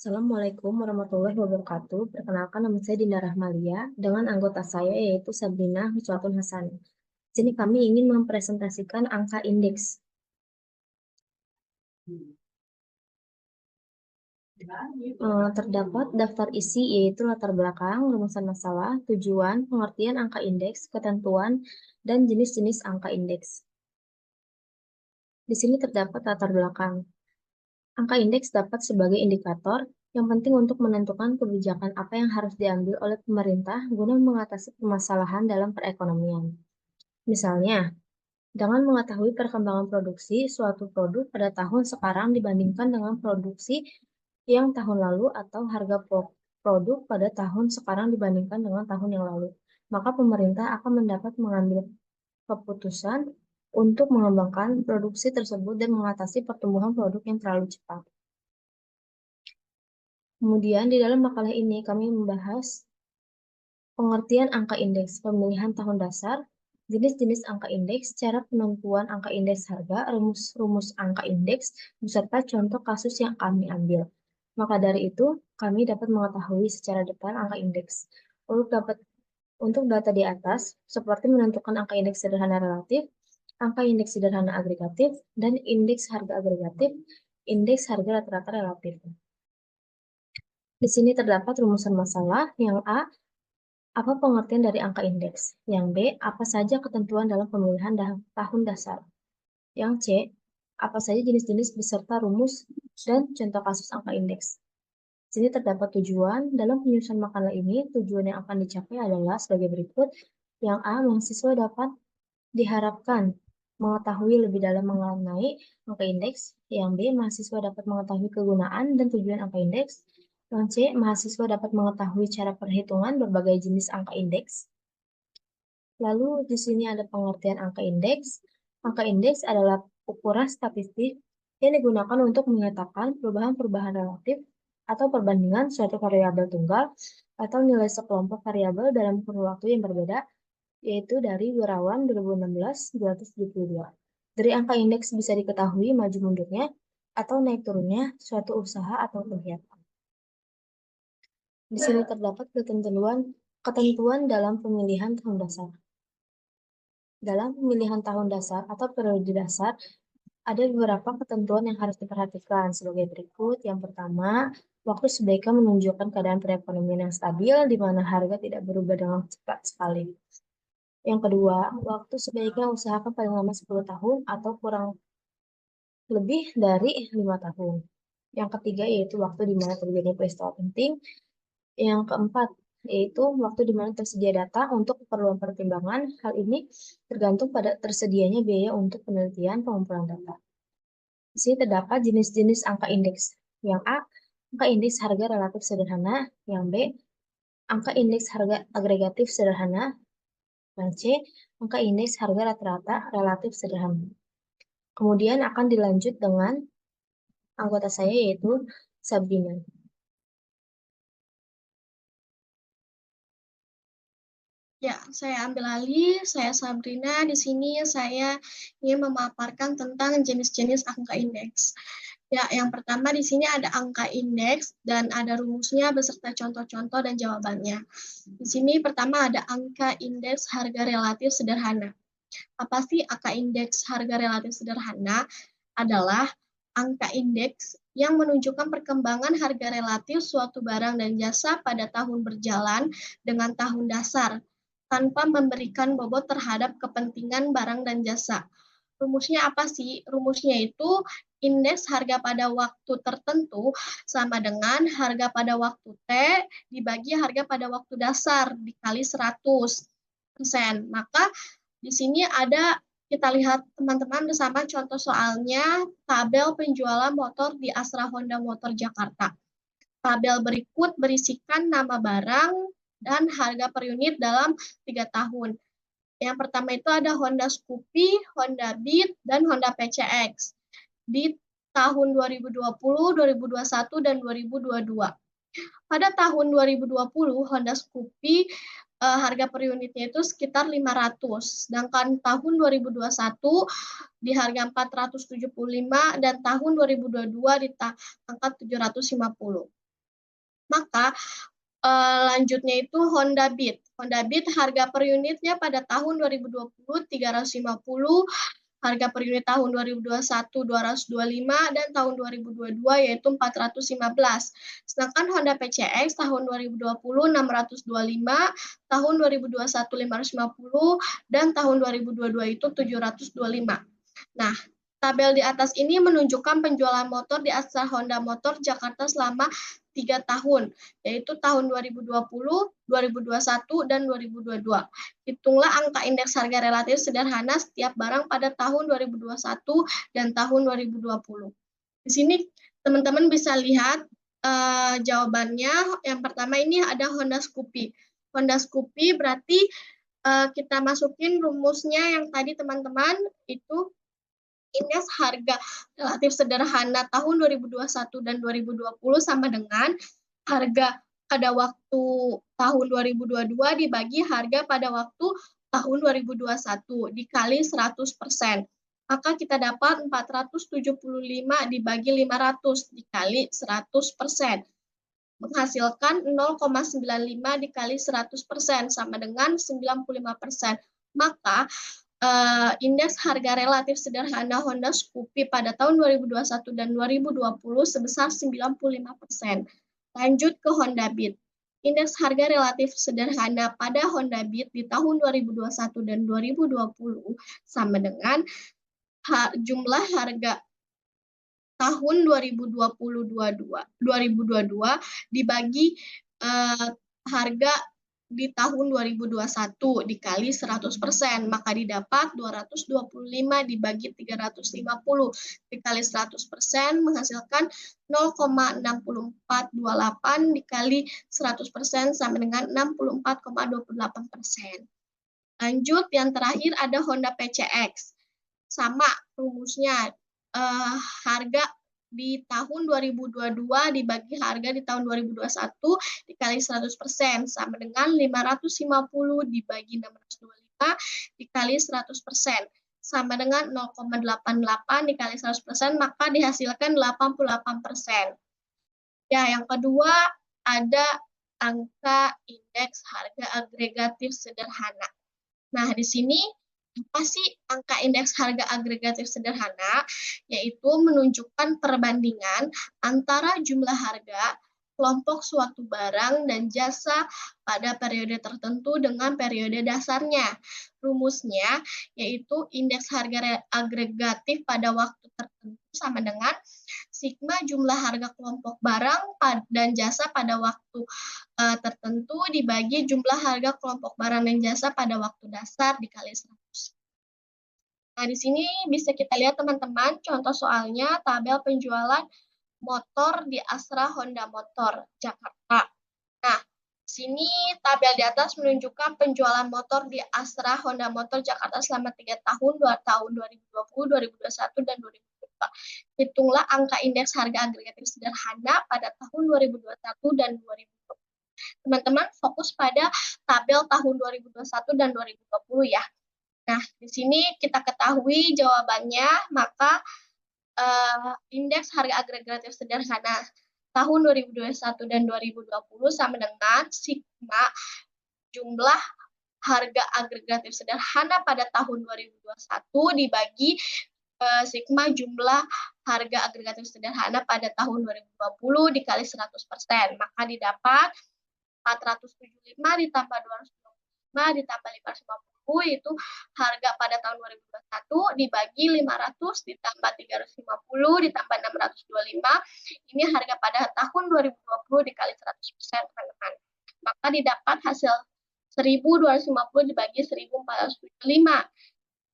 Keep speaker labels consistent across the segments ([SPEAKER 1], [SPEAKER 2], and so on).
[SPEAKER 1] Assalamualaikum warahmatullahi wabarakatuh. Perkenalkan nama saya Dinda Rahmalia dengan anggota saya yaitu Sabrina Huswatun Hasan. Di sini kami ingin mempresentasikan angka indeks. Terdapat daftar isi yaitu latar belakang, rumusan masalah, tujuan, pengertian angka indeks, ketentuan, dan jenis-jenis angka indeks. Di sini terdapat latar belakang. Angka indeks dapat sebagai indikator yang penting untuk menentukan kebijakan apa yang harus diambil oleh pemerintah guna mengatasi permasalahan dalam perekonomian. Misalnya, dengan mengetahui perkembangan produksi suatu produk pada tahun sekarang dibandingkan dengan produksi yang tahun lalu atau harga produk pada tahun sekarang dibandingkan dengan tahun yang lalu, maka pemerintah akan mendapat mengambil keputusan untuk mengembangkan produksi tersebut dan mengatasi pertumbuhan produk yang terlalu cepat. Kemudian di dalam makalah ini kami membahas pengertian angka indeks, pemilihan tahun dasar, jenis-jenis angka indeks, cara penentuan angka indeks harga, rumus-rumus angka indeks, beserta contoh kasus yang kami ambil. Maka dari itu, kami dapat mengetahui secara detail angka indeks. Untuk data di atas, seperti menentukan angka indeks sederhana relatif, angka indeks sederhana agregatif, dan indeks harga agregatif, indeks harga rata-rata relatif. Di sini terdapat rumusan masalah yang A, apa pengertian dari angka indeks? Yang B, apa saja ketentuan dalam pemilihan tahun dasar? Yang C, apa saja jenis-jenis beserta rumus dan contoh kasus angka indeks? Di sini terdapat tujuan. Dalam penyusunan makalah ini, tujuan yang akan dicapai adalah sebagai berikut. Yang A, mahasiswa dapat diharapkan mengetahui lebih dalam mengenai angka indeks. Yang B, mahasiswa dapat mengetahui kegunaan dan tujuan angka indeks. Yang C, mahasiswa dapat mengetahui cara perhitungan berbagai jenis angka indeks. Lalu di sini ada pengertian angka indeks. Angka indeks adalah ukuran statistik yang digunakan untuk menyatakan perubahan-perubahan relatif atau perbandingan suatu variabel tunggal atau nilai sekelompok variabel dalam kurun waktu yang berbeda, yaitu dari Wirawan 2016-272. Dari angka indeks bisa diketahui maju mundurnya atau naik turunnya suatu usaha atau kegiatan. Di sini terdapat ketentuan dalam pemilihan tahun dasar. Dalam pemilihan tahun dasar atau periode dasar, ada beberapa ketentuan yang harus diperhatikan sebagai berikut. Yang pertama, waktu sebaiknya menunjukkan keadaan perekonomian yang stabil, di mana harga tidak berubah dengan cepat sekali. Yang kedua, waktu sebaiknya usahakan paling lama 10 tahun atau kurang lebih dari 5 tahun. Yang ketiga, yaitu waktu di mana terjadi peristiwa penting. Yang keempat, yaitu waktu di mana tersedia data untuk keperluan pertimbangan. Hal ini tergantung pada tersedianya biaya untuk penelitian pengumpulan data. Di sini terdapat jenis-jenis angka indeks. Yang A, angka indeks harga relatif sederhana. Yang B, angka indeks harga agregatif sederhana. Dan C, angka indeks harga rata-rata relatif sederhana. Kemudian akan dilanjut dengan anggota saya yaitu Sabrina.
[SPEAKER 2] Ya, saya ambil alih. Saya Sabrina. Di sini saya ingin memaparkan tentang jenis-jenis angka indeks. Ya, yang pertama di sini ada angka indeks dan ada rumusnya beserta contoh-contoh dan jawabannya. Di sini pertama ada angka indeks harga relatif sederhana. Apa sih angka indeks harga relatif sederhana? Adalah angka indeks yang menunjukkan perkembangan harga relatif suatu barang dan jasa pada tahun berjalan dengan tahun dasar, tanpa memberikan bobot terhadap kepentingan barang dan jasa. Rumusnya apa sih? Rumusnya itu indeks harga pada waktu tertentu sama dengan harga pada waktu T dibagi harga pada waktu dasar dikali 100%. Maka di sini ada, kita lihat teman-teman bersama contoh soalnya, tabel penjualan motor di Astra Honda Motor Jakarta. Tabel berikut berisikan nama barang dan harga per unit dalam 3 tahun. Yang pertama itu ada Honda Scoopy, Honda Beat, dan Honda PCX di tahun 2020, 2021, dan 2022. Pada tahun 2020, Honda Scoopy harga per unitnya itu sekitar 500, sedangkan tahun 2021 di harga 475 dan tahun 2022 di angka 750. Maka lanjutnya itu Honda Beat. Honda Beat harga per unitnya pada tahun 2020 350, harga per unit tahun 2021 225, dan tahun 2022 yaitu 415. Sedangkan Honda PCX tahun 2020 625, tahun 2021 550, dan tahun 2022 itu 725. Nah, tabel di atas ini menunjukkan penjualan motor di Astra Honda Motor Jakarta selama 3 tahun, yaitu tahun 2020, 2021, dan 2022. Hitunglah angka indeks harga relatif sederhana setiap barang pada tahun 2021 dan tahun 2020. Di sini teman-teman bisa lihat jawabannya. Yang pertama ini ada Honda Scoopy. Honda Scoopy berarti kita masukin rumusnya yang tadi teman-teman itu indeks harga relatif sederhana tahun 2021 dan 2020 sama dengan harga pada waktu tahun 2022 dibagi harga pada waktu tahun 2021 dikali 100%. Maka kita dapat 475 dibagi 500 dikali 100%. Menghasilkan 0,95 dikali 100% sama dengan 95%. Maka indeks harga relatif sederhana Honda Scoopy pada tahun 2021 dan 2020 sebesar 95%. Lanjut ke Honda Beat. Indeks harga relatif sederhana pada Honda Beat di tahun 2021 dan 2020 sama dengan jumlah harga tahun 2022 dibagi harga di tahun 2021 dikali 100%, maka didapat 225 dibagi 350 dikali 100% menghasilkan 0,6428 dikali 100% sama dengan 64,28%. Lanjut, yang terakhir ada Honda PCX. Sama rumusnya, harga di tahun 2022 dibagi harga di tahun 2021 dikali 100% sama dengan 550 dibagi 625 dikali 100% sama dengan 0,88 dikali 100%, maka dihasilkan 88%. Ya, yang kedua ada angka indeks harga agregatif sederhana. Nah, di sini apa sih angka indeks harga agregatif sederhana? Yaitu menunjukkan perbandingan antara jumlah harga kelompok suatu barang dan jasa pada periode tertentu dengan periode dasarnya. Rumusnya yaitu indeks harga agregatif pada waktu tertentu sama dengan sigma jumlah harga kelompok barang dan jasa pada waktu tertentu dibagi jumlah harga kelompok barang dan jasa pada waktu dasar dikali 100. Nah, di sini bisa kita lihat teman-teman contoh soalnya tabel penjualan motor di Astra Honda Motor Jakarta. Nah, di sini tabel di atas menunjukkan penjualan motor di Astra Honda Motor Jakarta selama 3 tahun, 2 tahun 2020, 2021, dan 2022. Hitunglah angka indeks harga agregatif sederhana pada tahun 2021 dan 2020. Teman-teman fokus pada tabel tahun 2021 dan 2020 ya. Nah, di sini kita ketahui jawabannya, maka indeks harga agregatif sederhana tahun 2021 dan 2020 sama dengan sigma jumlah harga agregatif sederhana pada tahun 2021 dibagi sigma jumlah harga agregatif sederhana pada tahun 2020 dikali 100%. Maka didapat 475 ditambah 225 ditambah 550 itu harga pada tahun 2021 dibagi 500 ditambah 350 ditambah 625 ini harga pada tahun 2020 dikali 100% teman-teman. Maka didapat hasil 1.250 dibagi 1.475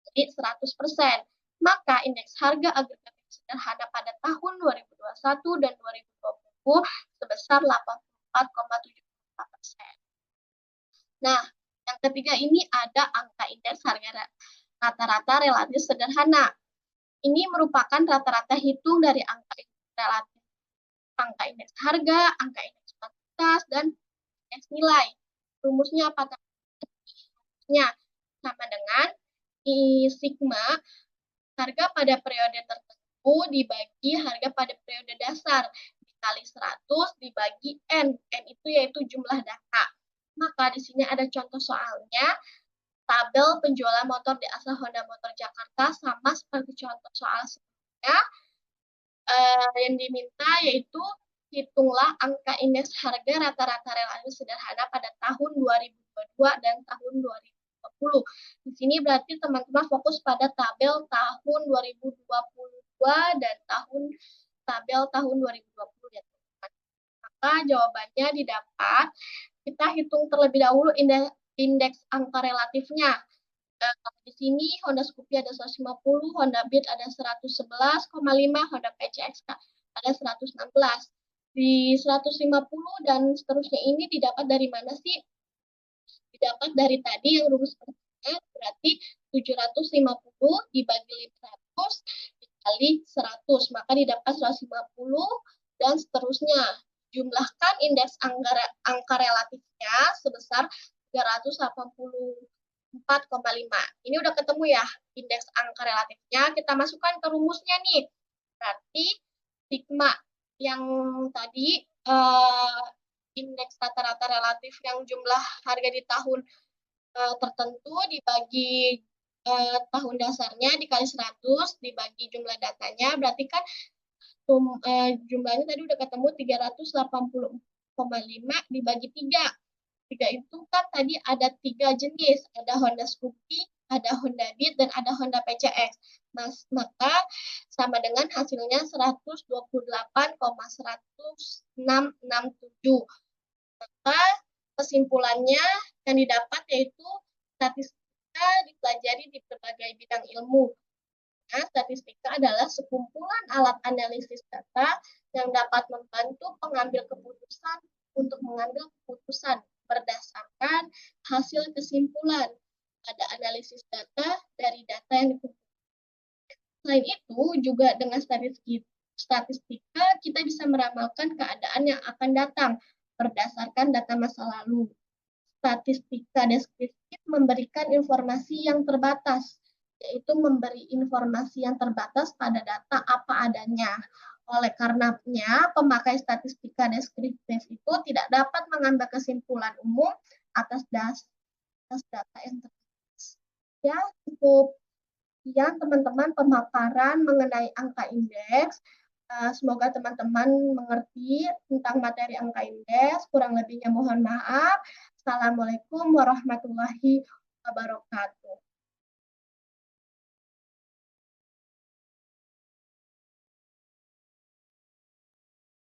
[SPEAKER 2] jadi 100%. Maka indeks harga agregatif sederhana pada tahun 2021 dan 2020 sebesar 84,74%. Nah, yang ketiga ini ada angka indeks harga rata-rata relatif sederhana. Ini merupakan rata-rata hitung dari angka relatif, angka indeks harga, angka indeks kuantitas, dan indeks nilai. Rumusnya apa? Rumusnya sama dengan I sigma harga pada periode tertentu dibagi harga pada periode dasar dikali 100 dibagi N. N itu yaitu jumlah data. Maka di sini ada contoh soalnya. Tabel penjualan motor di Asa Honda Motor Jakarta sama seperti contoh soal sebelumnya. Yang diminta yaitu hitunglah angka indeks harga rata-rata relatif sederhana pada tahun 2022 dan tahun 2020. Di sini berarti teman-teman fokus pada tabel tahun 2022 dan tabel tahun 2020 ya teman-teman. Maka jawabannya didapat, kita hitung terlebih dahulu indeks angka relatifnya. Di sini Honda Scoopy ada 150, Honda Beat ada 111,5, Honda PCX ada 116. Di 150 dan seterusnya ini didapat dari mana sih? Didapat dari tadi yang rumus pertama, berarti 750 dibagi 500 dikali 100, maka didapat 150 dan seterusnya. Jumlahkan indeks angka relatifnya sebesar 384,5. Ini udah ketemu ya indeks angka relatifnya. Kita masukkan ke rumusnya nih. Berarti sigma yang tadi indeks rata-rata relatif yang jumlah harga di tahun tertentu dibagi tahun dasarnya dikali 100 dibagi jumlah datanya, berarti kan jumlahnya tadi udah ketemu 380,5 dibagi 3. 3 itu kan tadi ada 3 jenis, ada Honda Scoopy, ada Honda Beat, dan ada Honda PCX. Maka sama dengan hasilnya 128,1667. Maka kesimpulannya yang didapat yaitu statistika dipelajari di berbagai bidang ilmu. Nah, statistika adalah sekumpulan alat analisis data yang dapat membantu pengambil keputusan untuk mengambil keputusan berdasarkan hasil kesimpulan pada analisis data dari data yang dikumpulkan. Selain itu, juga dengan statistika kita bisa meramalkan keadaan yang akan datang berdasarkan data masa lalu. Statistika deskriptif memberikan informasi yang terbatas, yaitu memberi informasi yang terbatas pada data apa adanya. Oleh karenanya, pemakai statistika deskriptif itu tidak dapat mengambil kesimpulan umum atas data yang terbatas. Ya, cukup sekian teman-teman pemaparan mengenai angka indeks. Semoga teman-teman mengerti tentang materi angka indeks. Kurang lebihnya mohon maaf. Assalamualaikum warahmatullahi wabarakatuh.